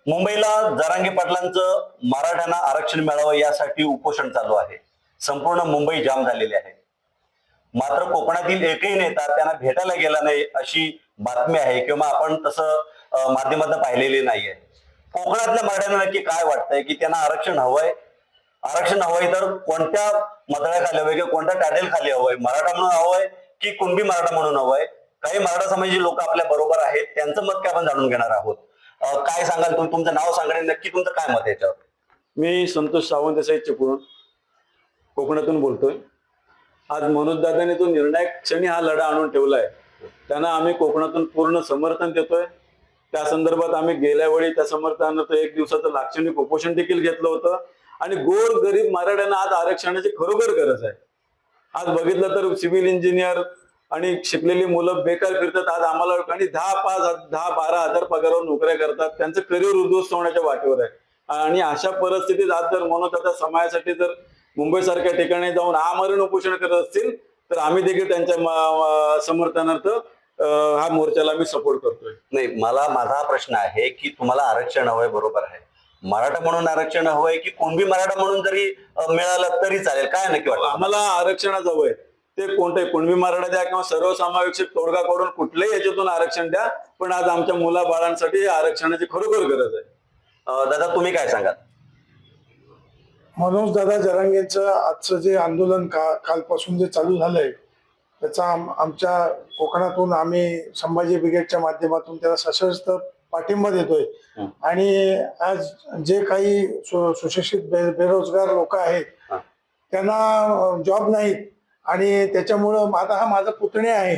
मुंबईला जरांगे पाटलांचं मराठ्यांना आरक्षण मिळावं यासाठी उपोषण चालू आहे। संपूर्ण मुंबई जाम झालेली आहे। मात्र कोकणातील एकही नेता त्यांना भेटायला गेला नाही अशी बातमी आहे किंवा आपण तसं माध्यमातून पाहिलेली नाहीये। कोकणातल्या मराठ्यांना नक्की काय वाटतंय की त्यांना आरक्षण हवंय? आरक्षण हवंय तर कोणत्या मतदाराखाली हवंय किंवा कोणत्या टायटल खाली हवंय? मराठा म्हणून हवंय की कुणबी मराठा म्हणून हवंय? काही मराठा समाजाची लोक आपल्या बरोबर आहेत, त्यांचं मत काय आपण जाणून घेणार आहोत। काय सांगाल तुम्ही? तुमचं नाव सांगा, नक्की तुमचं काय मत आहे याच्यावर? मी संतोष सावंत देसाई चिपळूण कोकणातून बोलतोय। आज मनोज दादाने जो निर्णायक क्षणी हा लढा आणून ठेवलाय त्यांना आम्ही कोकणातून पूर्ण समर्थन देतोय। त्या संदर्भात आम्ही गेल्या वेळी त्या समर्थनार्थ एक दिवसाचं लाक्षणिक उपोषण देखील घेतलं होतं आणि गोर गरीब मराठ्यांना आज आरक्षणाची खरोखर गरज आहे। आज बघितलं तर सिव्हिल इंजिनियर आणि शिकलेली मुलं बेकार फिरतात। आज आम्हाला आणि 10-12 हजार पगारावर नोकऱ्या करतात, त्यांचं करिअर उद्ध्वस्त होण्याच्या वाटेवर आहे। आणि अशा परिस्थितीत आज जर म्हणून आता समाजासाठी जर मुंबई सारख्या ठिकाणी जाऊन आमरण उपोषण करत असतील तर आम्ही देखील त्यांच्या समर्थनार्थ हा मोर्चाला मी सपोर्ट करतोय। नाही, माझा प्रश्न आहे की तुम्हाला आरक्षण हवंय, बरोबर आहे। मराठा म्हणून आरक्षण हवंय की कुणबी मराठा म्हणून जरी मिळालं तरी चालेल? काय नक्की वाटतं? आम्हाला आरक्षणच हवंय, ते कोणते कुणबी मराठा द्या किंवा सर्वसमावेशक तोडगा काढून कुठल्याही याच्यातून आरक्षण द्या, पण आज आमच्या मुलाबाळांसाठी आरक्षणाची खरोखर गरज आहे। दादा, तुम्ही काय सांगाल? मनोज दादा जरांगेंचं आजचं जे आंदोलन कालपासून जे चालू झालंय त्याचा आमच्या कोकणातून आम्ही संभाजी ब्रिगेडच्या माध्यमातून त्याला सशस्त्र पाठिंबा देतोय। आणि आज जे काही सुशिक्षित बेरोजगार लोक आहेत त्यांना जॉब नाहीत आणि त्याच्यामुळं आता हा माझा पुतणे आहे,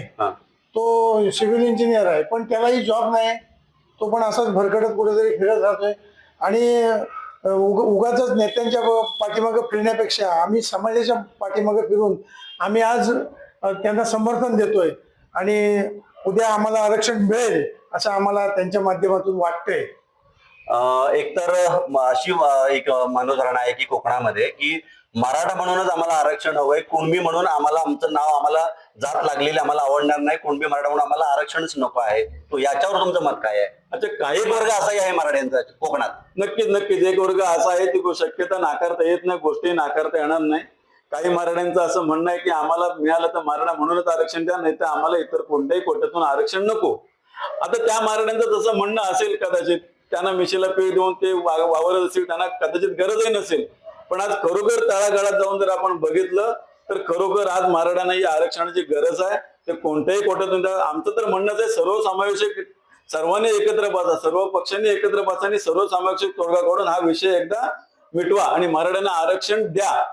तो सिव्हिल इंजिनियर आहे पण त्यालाही जॉब नाही, तो पण असाच भरकटत कुठेतरी फिरत राहतोय। आणि उगाच नेत्यांच्या पाठीमागे फिरण्यापेक्षा आम्ही समाजाच्या पाठीमागे फिरून आम्ही आज त्यांना समर्थन देतोय आणि उद्या आम्हाला आरक्षण मिळेल असं आम्हाला त्यांच्या माध्यमातून वाटतंय। एकतर अशी एक मनोधरण आहे की कोकणामध्ये की मराठा म्हणूनच आम्हाला आरक्षण हवंय, कुणबी म्हणून आम्हाला आमचं नाव आम्हाला जात लागलेली आम्हाला आवडणार नाही, कुणबी मराठा म्हणून आम्हाला आरक्षणच नको आहे। तो याच्यावर तुमचं मत काय आहे? अच्छा, काही वर्ग असाही आहे मराठ्यांचा कोकणात? नक्कीच एक वर्ग असा आहे ती शक्यता नाकारता येत नाही, गोष्टी नाकारता येणार नाही। काही मराठ्यांचं असं म्हणणं आहे की आम्हाला मिळालं तर मराठा म्हणूनच आरक्षण द्या, नाही तर आम्हाला इतर कोणत्याही कोट्यातून आरक्षण नको। आता त्या मराठ्यांचं तसं म्हणणं असेल, कदाचित त्यांना मिशीला पीळ देऊन ते वावरत असेल, त्यांना कदाचित गरजही नसेल, पण आज खरोखर तळागाळात जाऊन जर आपण बघितलं तर खरोखर आज मराठ्यांना ही आरक्षणाची गरज आहे। ते कोणत्याही कोट्यातून आमचं तर म्हणणंच आहे, सर्वसमावेशक सर्वांनी एकत्र बसा, सर्व पक्षांनी एकत्र बसा आणि सर्वसमावेशक तोडगा काढून हा विषय एकदा मिटवा आणि मराठ्यांना आरक्षण द्या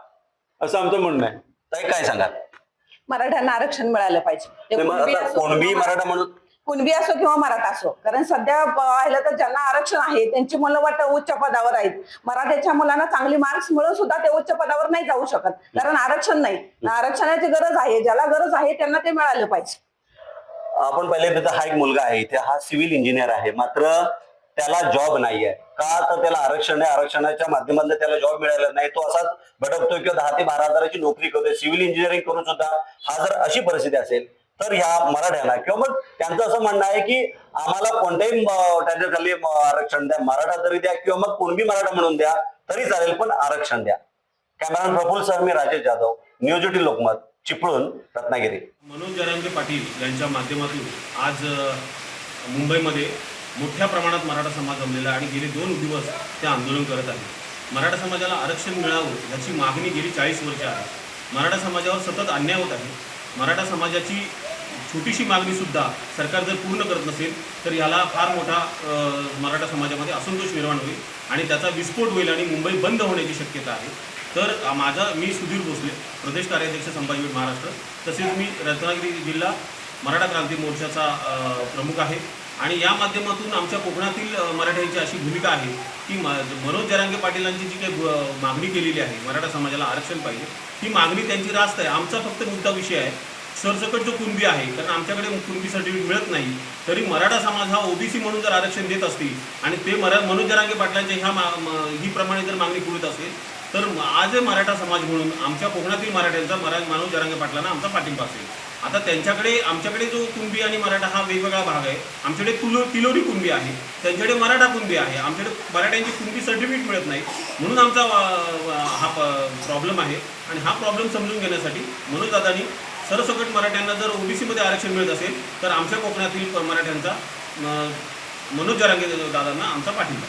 असं आमचं म्हणणं आहे। ताई, काय सांगाल? मराठ्यांना आरक्षण मिळालं पाहिजे, कुणबी मराठा म्हणून कुणबी असो किंवा मराठा असो। कारण सध्या पाहिलं तर ज्यांना आरक्षण आहे त्यांची मुलं वाटतं उच्च पदावर आहेत। मराठ्याच्या मुलांना चांगली मार्क्स मिळून सुद्धा ते उच्च पदावर नाही जाऊ शकत, कारण आरक्षण नाही। आरक्षणाची गरज आहे, ज्याला गरज आहे त्यांना ते मिळालं पाहिजे। आपण पहिले तिथं हा एक मुलगा आहे इथे, हा सिव्हिल इंजिनियर आहे, मात्र त्याला जॉब नाहीये का? तर त्याला आरक्षण आहे, आरक्षणाच्या माध्यमातून त्याला जॉब मिळाला नाही, तो असाच भटकतोय किंवा 10 ते 12 हजाराची नोकरी करतोय सिव्हिल इंजिनिअरिंग करून सुद्धा। हा जर अशी परिस्थिती असेल तर ह्या मराठ्याला किंवा मग त्यांचं असं म्हणणं आहे की आम्हाला कोणत्याही खाली आरक्षण द्या, मराठा तरी द्या किंवा मग कुणबी मराठा म्हणून द्या तरी चालेल, पण आरक्षण द्या। कॅमेरामॅन प्रफुल्ल सर, मी राजेश जाधव, न्यूज 18 लोकमत, चिपळूण, रत्नागिरी। मनोज जरांगे पाटील यांच्या माध्यमातून आज मुंबईमध्ये मोठ्या प्रमाणात मराठा समाज जमलेला आहे आणि गेले 2 दिवस ते आंदोलन करत आहे। मराठा समाजाला आरक्षण मिळावं याची मागणी गेली 40 वर्ष आहे। मराठा समाजावर सतत अन्याय होत आहे। मराठा समाजाची छोटीशी मागणीसुद्धा सरकार जर पूर्ण करत नसेल तर याला फार मोठा मराठा समाजामध्ये असंतोष निर्माण होईल आणि त्याचा विस्फोट होईल आणि मुंबई बंद होण्याची शक्यता आहे। तर मी सुधीर भोसले, प्रदेश कार्याध्यक्ष संभाजी महाराष्ट्र, तसेच मी रत्नागिरी जिल्हा मराठा क्रांती मोर्चाचा प्रमुख आहे आणि या माध्यमातून आमच्या कोकणातील मराठ्यांची अशी भूमिका आहे की मनोज जरांगे पाटीलांची जी काही मागणी केलेली आहे मराठा समाजाला आरक्षण पाहिजे, ही मागणी त्यांची रास्त आहे। आमचा फक्त मुद्दा विषय आहे सरसकट जो कुणबी आहे, कारण आमच्याकडे कुणबी सर्टिफिकेट मिळत नाही, तरी मराठा समाज हा ओबीसी म्हणून जर आरक्षण देत असतील आणि ते मनोज जरांगे पाटलांच्या ही प्रमाणे जर मागणी पुरत असेल तर आज मराठा समाज म्हणून आमच्या कोकणातील मराठ्यांचा मनोज जरांगे पाटलांना आमचा पाठिंबा असेल। आता त्यांच्याकडे आमच्याकडे जो कुणबी आणि मराठा हा वेगवेगळा भाग आहे. आमच्याकडे तिलोरी कुणबी आहे, त्यांच्याकडे मराठा कुणबी आहे. आमच्याकडे मराठ्यांची कुणबी सर्टिफिकेट मिळत नाही, म्हणून आमचा हा प्रॉब्लेम आहे. आणि हा प्रॉब्लेम समजून घेण्यासाठी मनोजदादांनी सरसकट मराठ्यांना जर ओबीसीमध्ये आरक्षण मिळत असेल तर आमच्या कोकणातील मराठ्यांचा मनोज जरांगे दादांना आमचा पाठिंबा.